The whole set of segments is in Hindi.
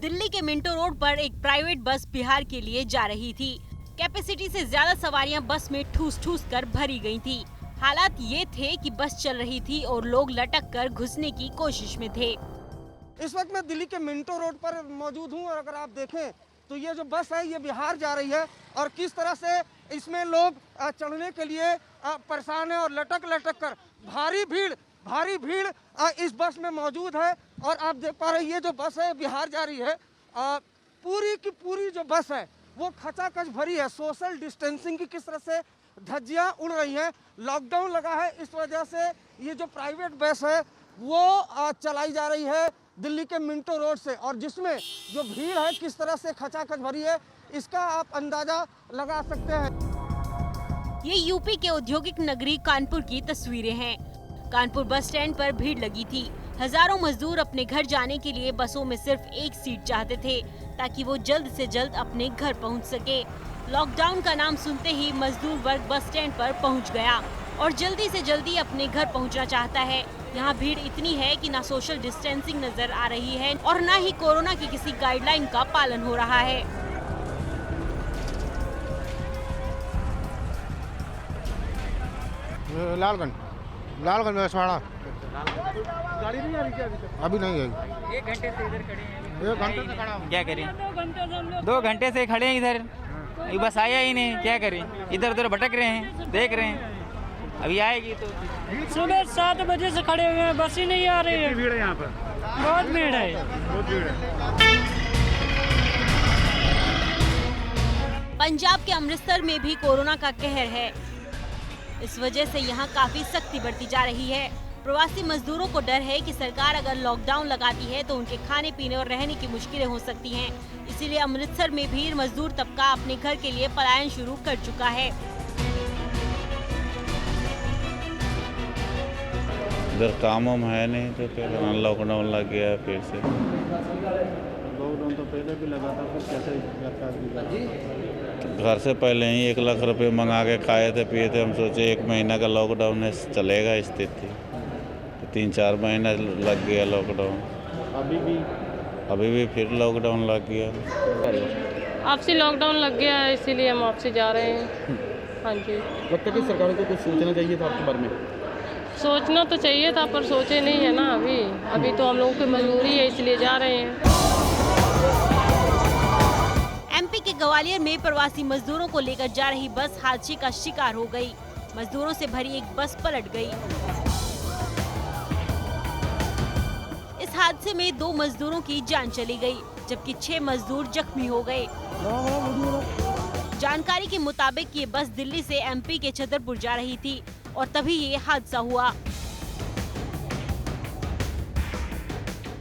दिल्ली के मिंटो रोड पर एक प्राइवेट बस बिहार के लिए जा रही थी। कैपेसिटी से ज्यादा सवारियां बस में ठूस कर भरी गई थी। हालात ये थे कि बस चल रही थी और लोग लटक कर घुसने की कोशिश में थे। इस वक्त मैं दिल्ली के मिंटो रोड पर मौजूद हूँ और अगर आप देखें तो ये जो बस है ये बिहार जा रही है और किस तरह से इसमें लोग चढ़ने के लिए परेशान है और लटक कर भारी भीड़ इस बस में मौजूद है। और आप देख पा रहे हैं ये जो बस है बिहार जा रही है, पूरी की पूरी जो बस है वो खचाखच भरी है। सोशल डिस्टेंसिंग की किस तरह से धज्जियां उड़ रही हैं। लॉकडाउन लगा है, इस वजह से ये जो प्राइवेट बस है वो चलाई जा रही है दिल्ली के मिंटो रोड से, और जिसमें जो भीड़ है किस तरह से खचाखच भरी है इसका आप अंदाजा लगा सकते हैं। ये यूपी के औद्योगिक नगरी कानपुर की तस्वीरें हैं। कानपुर बस स्टैंड पर भीड़ लगी थी। हजारों मजदूर अपने घर जाने के लिए बसों में सिर्फ एक सीट चाहते थे ताकि वो जल्द से जल्द अपने घर पहुंच सके। लॉकडाउन का नाम सुनते ही मजदूर वर्ग बस स्टैंड पर पहुंच गया और जल्दी से जल्दी अपने घर पहुंचना चाहता है। यहाँ भीड़ इतनी है कि ना सोशल डिस्टेंसिंग नजर आ रही है और ना ही कोरोना की किसी गाइडलाइन का पालन हो रहा है। लालगंज में सवाड़ा गाड़ी नहीं आ रही क्या अभी नहीं आई। 1 घंटे से इधर खड़े हैं। 1 घंटे से खड़ा हूँ। क्या करें? 2 घंटे से खड़े हैं इधर, ये बस आया ही नहीं। क्या करें? इधर उधर भटक रहे हैं, देख रहे हैं अभी आएगी तो। सुबह 7 बजे से खड़े हुए हैं, बस ही नहीं आ रही है। भीड़ है यहाँ पर, बहुत भीड़ है, बहुत भीड़ है। पंजाब के अमृतसर में भी कोरोना का कहर है। इस वजह से यहाँ काफी सख्ती बरती जा रही है। प्रवासी मजदूरों को डर है कि सरकार अगर लॉकडाउन लगाती है तो उनके खाने पीने और रहने की मुश्किलें हो सकती हैं। इसीलिए अमृतसर में भी मजदूर तबका अपने घर के लिए पलायन शुरू कर चुका है। इधर काम वाम है नहीं तो फिर लॉकडाउन लग गया फिर से। लॉकडाउन तो पहले भी लगा था, फिर कैसे घर से पहले ही 1 लाख रुपए मंगा के खाए थे पिए थे। हम सोचे 1 महीना का लॉकडाउन है, चलेगा स्थिति, तो 3-4 महीना लग गया लॉकडाउन। अभी भी फिर लॉकडाउन लग गया। आपसे लॉकडाउन लग गया है इसीलिए हम आपसे जा रहे हैं। हाँ जी, लगता है कि सरकार को कुछ सोचना चाहिए था आपके बारे में। सोचना तो चाहिए था पर सोचे नहीं है ना। अभी तो हम लोगों की मजबूरी है इसलिए जा रहे हैं। एमपी के ग्वालियर में प्रवासी मजदूरों को लेकर जा रही बस हादसे का शिकार हो गई। मजदूरों से भरी एक बस पलट गई। इस हादसे में 2 मजदूरों की जान चली गई, जबकि 6 मजदूर जख्मी हो गए। जानकारी के मुताबिक ये बस दिल्ली से एमपी के छतरपुर जा रही थी और तभी ये हादसा हुआ।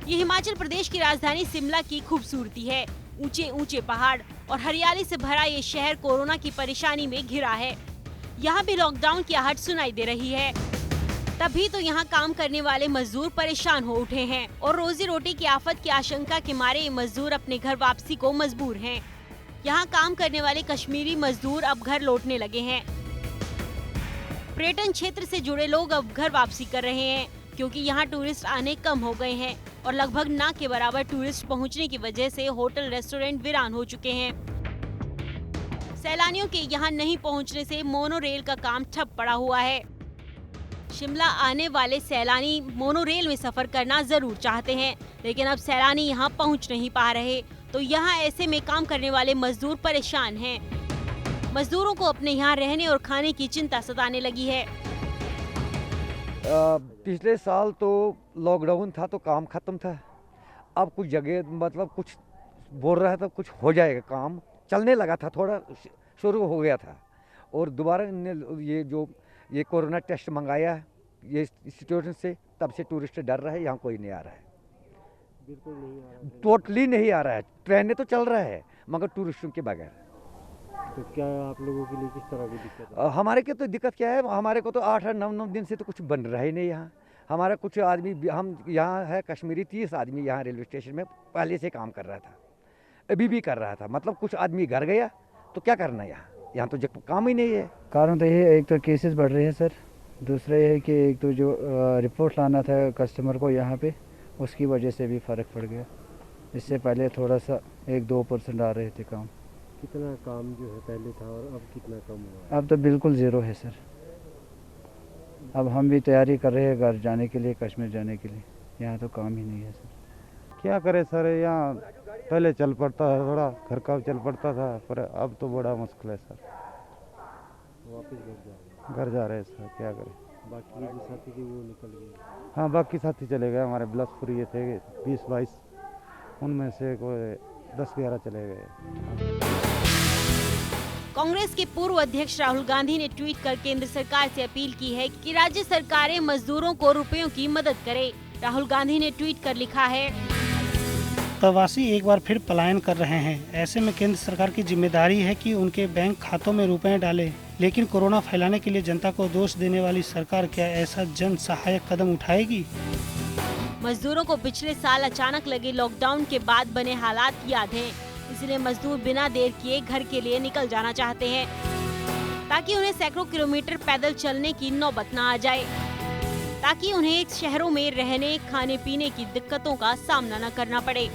ये हिमाचल प्रदेश की राजधानी शिमला की खूबसूरती है। ऊंचे ऊंचे पहाड़ और हरियाली से भरा ये शहर कोरोना की परेशानी में घिरा है। यहाँ भी लॉकडाउन की आहट सुनाई दे रही है। तभी तो यहाँ काम करने वाले मजदूर परेशान हो उठे हैं और रोजी रोटी की आफत की आशंका के मारे ये मजदूर अपने घर वापसी को मजबूर हैं। यहाँ काम करने वाले कश्मीरी मजदूर अब घर लौटने लगे हैं। पर्यटन क्षेत्र से जुड़े लोग अब घर वापसी कर रहे हैं क्योंकि यहाँ टूरिस्ट आने कम हो गए हैं और लगभग ना के बराबर टूरिस्ट पहुँचने की वजह से होटल रेस्टोरेंट वीरान हो चुके हैं। सैलानियों के यहाँ नहीं पहुँचने से मोनो रेल का काम ठप पड़ा हुआ है। शिमला आने वाले सैलानी मोनो रेल में सफर करना जरूर चाहते हैं, लेकिन अब सैलानी यहाँ पहुँच नहीं पा रहे, तो यहाँ ऐसे में काम करने वाले मजदूर परेशान हैं। मजदूरों को अपने यहाँ रहने और खाने की चिंता सताने लगी है। पिछले साल तो लॉकडाउन था तो काम खत्म था। अब कुछ जगह मतलब कुछ बोल रहा था कुछ हो जाएगा, काम चलने लगा था, थोड़ा शुरू हो गया था। और दोबारा ये कोरोना टेस्ट मंगाया ये सिचुएशन से, तब से टूरिस्ट डर रहा है, यहाँ कोई नहीं आ रहा है। बिल्कुल नहीं आ रहा है, टोटली नहीं आ रहा है। ट्रेनें तो चल रहा है मगर टूरिस्टों के बगैर। तो क्या आप लोगों के लिए किस तरह की दिक्कत है? हमारे के तो दिक्कत क्या है, हमारे को तो 8-9 दिन से तो कुछ बन रहा ही नहीं यहाँ। हमारा कुछ आदमी, हम यहाँ है कश्मीरी 30 आदमी यहाँ रेलवे स्टेशन में पहले से काम कर रहा था, अभी भी कर रहा था। मतलब कुछ आदमी घर गया तो क्या करना यहाँ तो काम ही नहीं है। कारण तो ये एक तो केसेस बढ़ रहे हैं सर, दूसरा ये है कि एक तो जो रिपोर्ट लाना था कस्टमर को यहाँ पे, उसकी वजह से भी फ़र्क पड़ गया। इससे पहले थोड़ा सा 1-2% आ रहे थे काम। कितना काम जो है पहले था और अब कितना कम हुआ? अब तो बिल्कुल ज़ीरो है सर। अब हम भी तैयारी कर रहे हैं घर जाने के लिए, कश्मीर जाने के लिए। यहाँ तो काम ही नहीं है सर। क्या करे सर, यहाँ पहले चल पड़ता है, थोड़ा घर का चल पड़ता था, पर अब तो बड़ा मुश्किल है सर। वापस घर जा रहे हैं सर, क्या करें। बाकी जो साथी थे वो निकल गए। हाँ, बाकी साथी चले गए। हमारे बिलासपुर ये थे 20-22, उनमें से कोई 10-11 चले गए। कांग्रेस के पूर्व अध्यक्ष राहुल गांधी ने ट्वीट कर केंद्र सरकार से अपील की है कि राज्य सरकारें मजदूरों को रुपयों की मदद करे। राहुल गांधी ने ट्वीट कर लिखा है, प्रवासी एक बार फिर पलायन कर रहे हैं। ऐसे में केंद्र सरकार की जिम्मेदारी है कि उनके बैंक खातों में रुपए डाले। लेकिन कोरोना फैलाने के लिए जनता को दोष देने वाली सरकार क्या ऐसा जन सहायक कदम उठाएगी? मजदूरों को पिछले साल अचानक लगे लॉकडाउन के बाद बने हालात याद हैं। इसलिए मजदूर बिना देर किए घर के लिए निकल जाना चाहते हैं, ताकि उन्हें सैकड़ों किलोमीटर पैदल चलने की नौबत न आ जाए, ताकि उन्हें शहरों में रहने खाने पीने की दिक्कतों का सामना न करना पड़े।